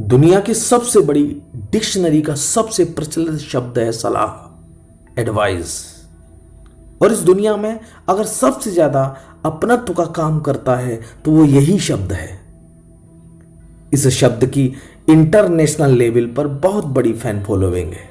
दुनिया की सबसे बड़ी डिक्शनरी का सबसे प्रचलित शब्द है सलाह, एडवाइस। और इस दुनिया में अगर सबसे ज्यादा अपनत्व का काम करता है तो वो यही शब्द है। इस शब्द की इंटरनेशनल लेवल पर बहुत बड़ी फैन फॉलोइंग है।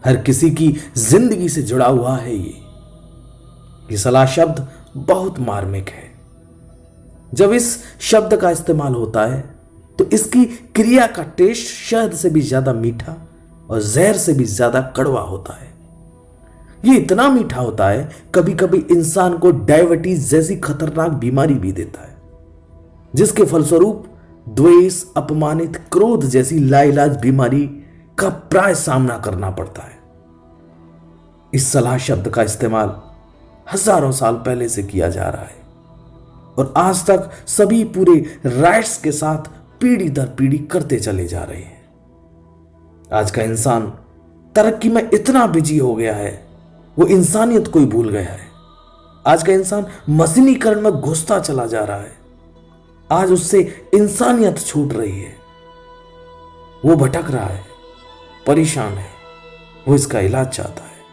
हर किसी की जिंदगी से जुड़ा हुआ है ये सलाह शब्द बहुत मार्मिक है। जब इस शब्द का इस्तेमाल होता है तो इसकी क्रिया का टेस्ट शहद से भी ज्यादा मीठा और जहर से भी ज्यादा कड़वा होता है। ये इतना मीठा होता है कभी कभी इंसान को डायबिटीज जैसी खतरनाक बीमारी भी देता है, जिसके फलस्वरूप द्वेष, अपमानित, क्रोध जैसी लाइलाज बीमारी का प्राय सामना करना पड़ता है। इस सलाह शब्द का इस्तेमाल हजारों साल पहले से किया जा रहा है और आज तक सभी पूरे राइट्स के साथ पीढ़ी दर पीढ़ी करते चले जा रहे हैं। आज का इंसान तरक्की में इतना बिजी हो गया है, वो इंसानियत को ही भूल गया है। आज का इंसान मशीनीकरण में घुसता चला जा रहा है। आज उससे इंसानियत छूट रही है। वो भटक रहा है, परेशान है, वो इसका इलाज चाहता है,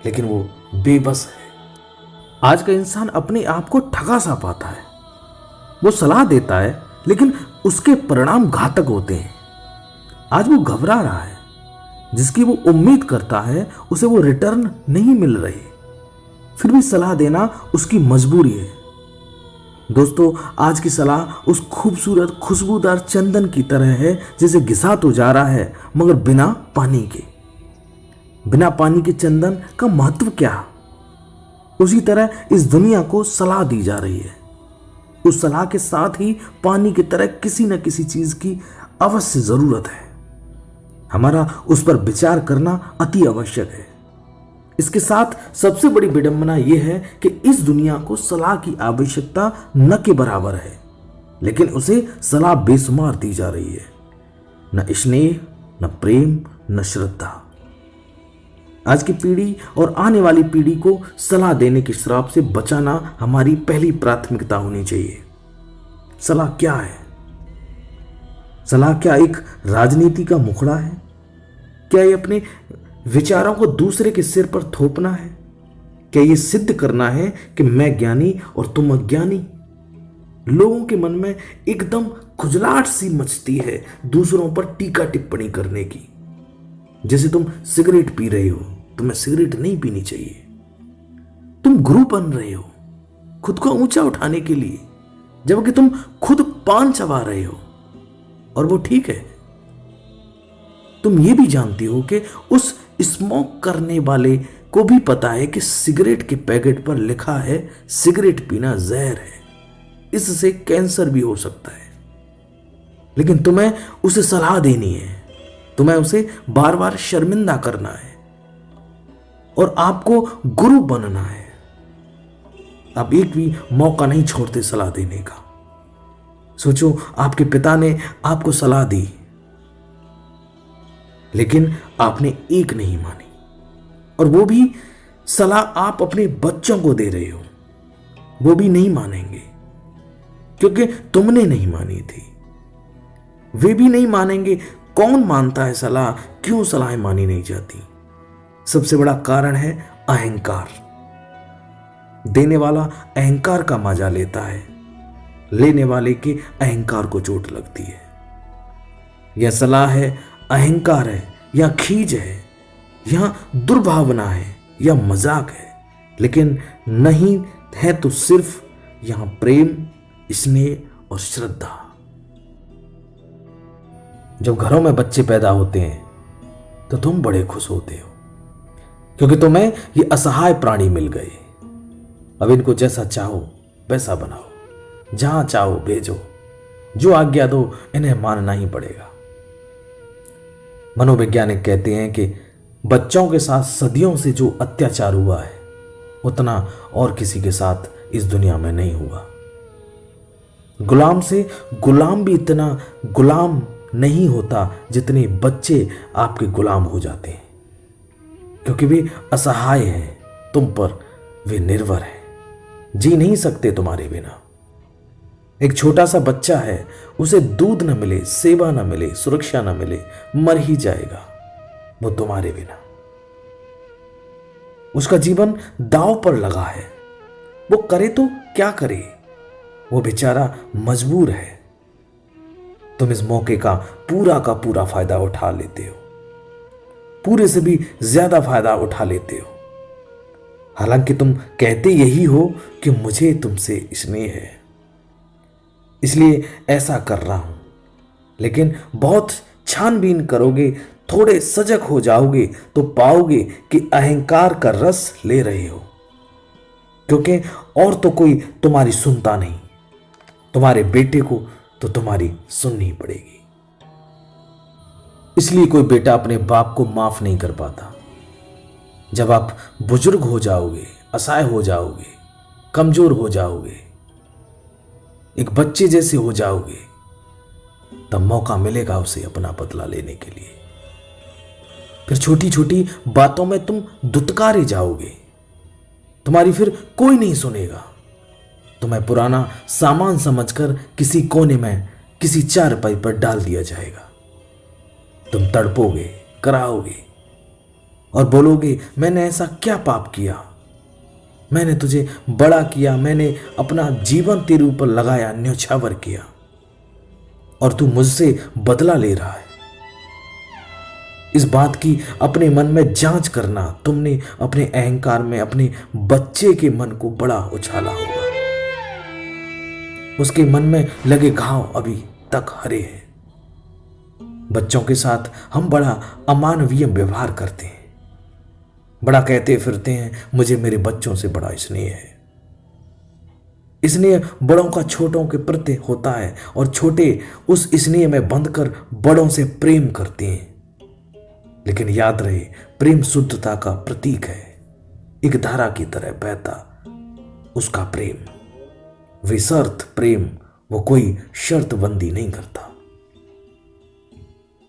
लेकिन वो बेबस है। आज का इंसान अपने आप को ठगा सा पाता है। वो सलाह देता है लेकिन उसके परिणाम घातक होते हैं। आज वो घबरा रहा है, जिसकी वो उम्मीद करता है उसे वो रिटर्न नहीं मिल रही, फिर भी सलाह देना उसकी मजबूरी है। दोस्तों, आज की सलाह उस खूबसूरत खुशबूदार चंदन की तरह है जिसे घिसा तो जा रहा है मगर बिना पानी के। बिना पानी के चंदन का महत्व क्या? उसी तरह इस दुनिया को सलाह दी जा रही है। उस सलाह के साथ ही पानी की तरह किसी न किसी चीज की अवश्य जरूरत है। हमारा उस पर विचार करना अति आवश्यक है। इसके साथ सबसे बड़ी विडंबना यह है कि इस दुनिया को सलाह की आवश्यकता न के बराबर है, लेकिन उसे सलाह बेशुमार दी जा रही है। न स्नेह, न प्रेम, न श्रद्धा। आज की पीढ़ी और आने वाली पीढ़ी को सलाह देने के श्राप से बचाना हमारी पहली प्राथमिकता होनी चाहिए। सलाह क्या है? सलाह क्या एक राजनीति का मुखड़ा है? क्या ये अपने विचारों को दूसरे के सिर पर थोपना है? क्या ये सिद्ध करना है कि मैं ज्ञानी और तुम अज्ञानी? लोगों के मन में एकदम खुजलाहट सी मचती है दूसरों पर टीका टिप्पणी करने की। जैसे तुम सिगरेट पी रहे हो, तुम्हें सिगरेट नहीं पीनी चाहिए। तुम गुरु बन रहे हो खुद को ऊंचा उठाने के लिए, जबकि तुम खुद पान चबा रहे हो और वो ठीक है। तुम ये भी जानती हो कि उस स्मोक करने वाले को भी पता है कि सिगरेट के पैकेट पर लिखा है सिगरेट पीना जहर है, इससे कैंसर भी हो सकता है। लेकिन तुम्हें उसे सलाह देनी है, तुम्हें उसे बार बार शर्मिंदा करना है और आपको गुरु बनना है। आप एक भी मौका नहीं छोड़ते सलाह देने का। सोचो, आपके पिता ने आपको सलाह दी, लेकिन आपने एक नहीं मानी, और वो भी सलाह आप अपने बच्चों को दे रहे हो, वो भी नहीं मानेंगे क्योंकि तुमने नहीं मानी थी। वे भी नहीं मानेंगे। कौन मानता है सलाह? क्यों सलाहें मानी नहीं जाती? सबसे बड़ा कारण है अहंकार। देने वाला अहंकार का मजा लेता है, लेने वाले के अहंकार को चोट लगती है। यह सलाह है, अहंकार है या खीज है, यहां दुर्भावना है या मजाक है, लेकिन नहीं है तो सिर्फ यहां प्रेम, स्नेह और श्रद्धा। जब घरों में बच्चे पैदा होते हैं तो तुम बड़े खुश होते हो, क्योंकि तुम्हें ये असहाय प्राणी मिल गए। अब इनको जैसा चाहो वैसा बनाओ, जहां चाहो भेजो, जो आज्ञा दो इन्हें मानना ही पड़ेगा। मनोवैज्ञानिक कहते हैं कि बच्चों के साथ सदियों से जो अत्याचार हुआ है उतना और किसी के साथ इस दुनिया में नहीं हुआ। गुलाम से गुलाम भी इतना गुलाम नहीं होता जितने बच्चे आपके गुलाम हो जाते हैं, क्योंकि वे असहाय हैं तुम पर, वे निर्भर हैं, जी नहीं सकते तुम्हारे बिना। एक छोटा सा बच्चा है, उसे दूध न मिले, सेवा न मिले, सुरक्षा न मिले, मर ही जाएगा वो तुम्हारे बिना। उसका जीवन दांव पर लगा है, वो करे तो क्या करे, वो बेचारा मजबूर है। तुम इस मौके का पूरा फायदा उठा लेते हो, पूरे से भी ज्यादा फायदा उठा लेते हो। हालांकि तुम कहते यही हो कि मुझे तुमसे स्नेह है, इसलिए ऐसा कर रहा हूं, लेकिन बहुत छानबीन करोगे, थोड़े सजग हो जाओगे तो पाओगे कि अहंकार का रस ले रहे हो, क्योंकि और तो कोई तुम्हारी सुनता नहीं। तुम्हारे बेटे को तो तुम्हारी सुननी पड़ेगी। इसलिए कोई बेटा अपने बाप को माफ नहीं कर पाता। जब आप बुजुर्ग हो जाओगे, असहाय हो जाओगे, कमजोर हो जाओगे, एक बच्चे जैसे हो जाओगे, तब मौका मिलेगा उसे अपना बदला लेने के लिए। फिर छोटी छोटी बातों में तुम दुत्कारे जाओगे, तुम्हारी फिर कोई नहीं सुनेगा। तुम्हें पुराना सामान समझकर किसी कोने में किसी चारपाई पर डाल दिया जाएगा। तुम तड़पोगे, कराओगे और बोलोगे, मैंने ऐसा क्या पाप किया, मैंने तुझे बड़ा किया, मैंने अपना जीवन तेरे ऊपर लगाया, न्योछावर किया, और तू मुझसे बदला ले रहा है। इस बात की अपने मन में जांच करना, तुमने अपने अहंकार में अपने बच्चे के मन को बड़ा उछाला होगा। उसके मन में लगे घाव अभी तक हरे हैं। बच्चों के साथ हम बड़ा अमानवीय व्यवहार करते हैं, बड़ा कहते फिरते हैं, मुझे मेरे बच्चों से बड़ा स्नेह है। स्नेह बड़ों का छोटों के प्रति होता है, और छोटे उस स्नेह में बंधकर बड़ों से प्रेम करते हैं। लेकिन याद रहे, प्रेम शुद्धता का प्रतीक है, एक धारा की तरह बहता उसका प्रेम, विसर्त प्रेम, वो कोई शर्त बंदी नहीं करता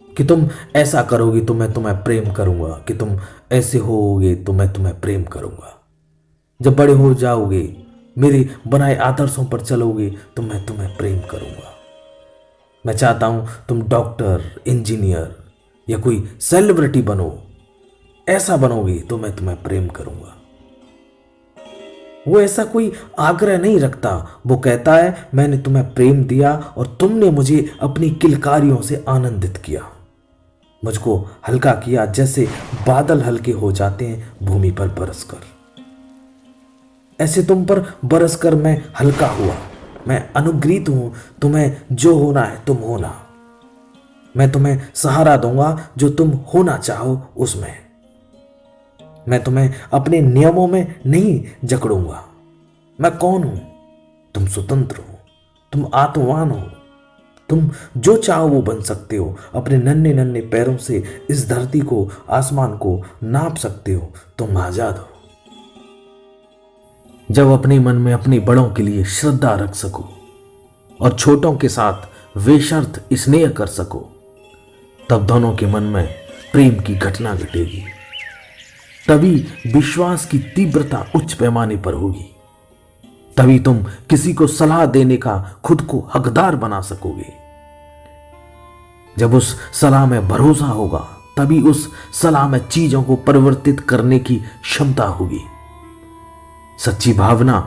कि तुम ऐसा करोगी तो मैं तुम्हें प्रेम करूंगा, कि तुम ऐसे होगे तो मैं तुम्हें प्रेम करूंगा। जब बड़े हो जाओगे, मेरे बनाए आदर्शों पर चलोगे तो मैं तुम्हें प्रेम करूंगा। मैं चाहता हूं तुम डॉक्टर, इंजीनियर या कोई सेलिब्रिटी बनो, ऐसा बनोगे तो मैं तुम्हें प्रेम करूंगा। वो ऐसा कोई आग्रह नहीं रखता, वो कहता है, मैंने तुम्हें प्रेम दिया और तुमने मुझे अपनी किलकारियों से आनंदित किया, मुझको हल्का किया, जैसे बादल हल्के हो जाते हैं भूमि पर बरसकर। ऐसे तुम पर बरसकर मैं हल्का हुआ, मैं अनुग्रहित हूं। तुम्हें जो होना है तुम होना, मैं तुम्हें सहारा दूंगा जो तुम होना चाहो उसमें। मैं तुम्हें अपने नियमों में नहीं जकड़ूंगा। मैं कौन हूं? तुम स्वतंत्र हो, तुम आत्मवान हो, तुम जो चाहो वो बन सकते हो। अपने नन्हे नन्हे पैरों से इस धरती को, आसमान को नाप सकते हो। तुम आजाद हो। जब अपने मन में अपने बड़ों के लिए श्रद्धा रख सको और छोटों के साथ बेशर्त स्नेह कर सको, तब दोनों के मन में प्रेम की घटना घटेगी। तभी विश्वास की तीव्रता उच्च पैमाने पर होगी। तभी तुम किसी को सलाह देने का खुद को हकदार बना सकोगे। जब उस सलाह में भरोसा होगा, तभी उस सलाह में चीजों को परिवर्तित करने की क्षमता होगी। सच्ची भावना,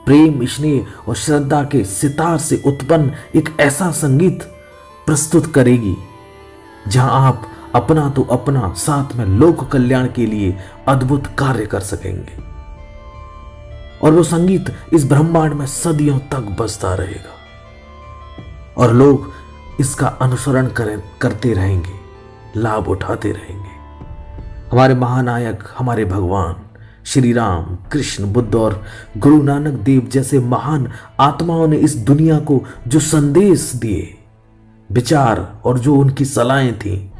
प्रेम, स्नेह और श्रद्धा के सितार से उत्पन्न एक ऐसा संगीत प्रस्तुत करेगी जहां आप अपना तो अपना, साथ में लोक कल्याण के लिए अद्भुत कार्य कर सकेंगे। और वो संगीत इस ब्रह्मांड में सदियों तक बजता रहेगा और लोग इसका अनुसरण करते रहेंगे, लाभ उठाते रहेंगे। हमारे महानायक, हमारे भगवान श्री राम, कृष्ण, बुद्ध और गुरु नानक देव जैसे महान आत्माओं ने इस दुनिया को जो संदेश दिए, विचार और जो उनकी सलाहें थी,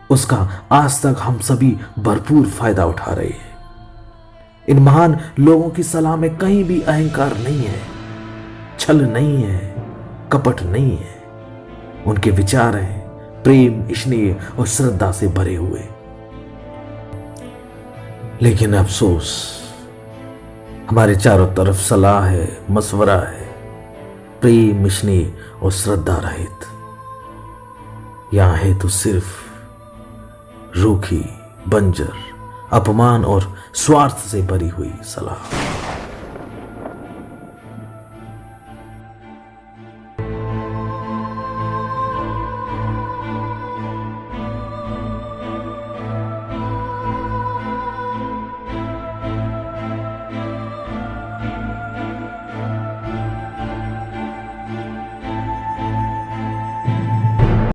उसका आज तक हम सभी भरपूर फायदा उठा रहे हैं। इन महान लोगों की सलाह में कहीं भी अहंकार नहीं है, छल नहीं है, कपट नहीं है। उनके विचार हैं प्रेम, स्नेह और श्रद्धा से भरे हुए। लेकिन अफसोस, हमारे चारों तरफ सलाह है, मशवरा है, प्रेम, स्नेह और श्रद्धा रहित। यहां है तो सिर्फ रूखी, बंजर, अपमान और स्वार्थ से भरी हुई सलाह।